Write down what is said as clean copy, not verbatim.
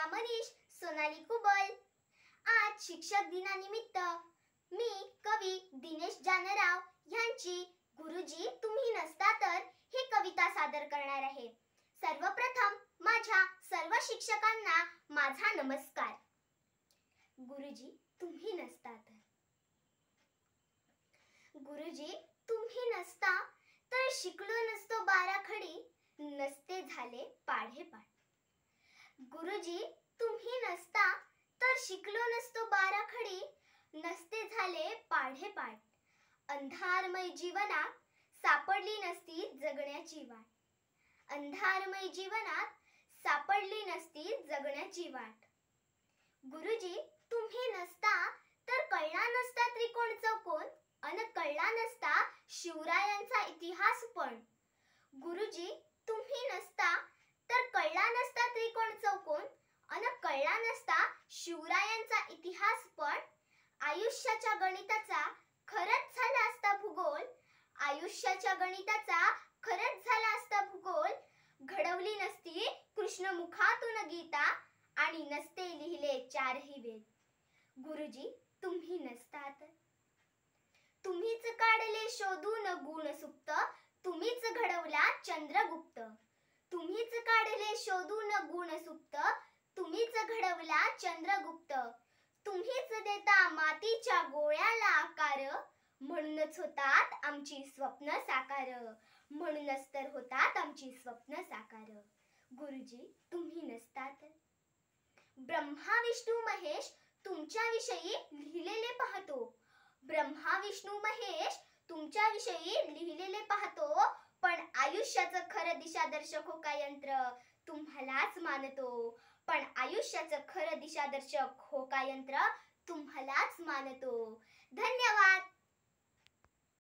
मनीष सोनाली कुबल। आज शिक्षक दिनानिमित्त मी कवी दिनेश जानराव यांची गुरुजी तुम्ही नसता तर ही कविता सादर करणार आहे। सर्वप्रथम माझ्या सर्व शिक्षकांना माझा नमस्कार। गुरुजी तुम्ही नसता तर, गुरुजी तुम्ही नसता तर शिकलो नसतो बाराखडी, नसते झाले पाढेपाठ। गुरुजी तुम्ही नसता तर शिकलो नसतो बाराखडी, नसते झाले पाढेपाठ। अंधारमय जीवनात सापडली नसती जगण्याची वाट, अंधारमय जीवनात सापडली नसती जगण्याची वाट। गुरुजी तुम्ही नसता तर कळला नसता त्रिकोण चौकोन, अन कळला नसता शिवरायांचा इतिहास पण। गुरुजी तुम्ही नसता तर कळला नसता त्रिकोण चौकोन, अन कळला नसता शिवरायांचा इतिहास पण। आयुष्याच्या गणिताचा खरंच झाला असता भूगोल, आयुष्याच्या गणिताचा खरंच झाला असता भूगोल। घडवली नसती कृष्णमुखातून गीता, आणि नसते लिहिले चारही वेद। गुरुजी तुम्ही नसता तर, तुम्हीच काढले शोधून गुण सुप्त, तुम्हीच घडवला चंद्रगुप्त। तुम्हीच काढले शोधून गुण सुप्त, तुम्हीच घडवला चंद्रगुप्त। तुम्हीच देता मातीच्या गोळ्याला आकार, म्हणूनच होतात आमची स्वप्न साकार, म्हणूनच तर होतात आमची स्वप्न साकार। गुरुजी तुम्ही नसता तर, ब्रह्मा विष्णू महेश तुमच्याविषयी लिहिलेले पाहतो, ब्रह्मा विष्णू महेश तुमच्याविषयी लिहिलेले पाहतो, पण आयुष्याचं खरं दिशादर्शक हो का यंत्र तुम्हालाच मानतो, पण आयुष्याचं खरं दिशादर्शक हो का यंत्र तुम्हालाच मानतो। धन्यवाद।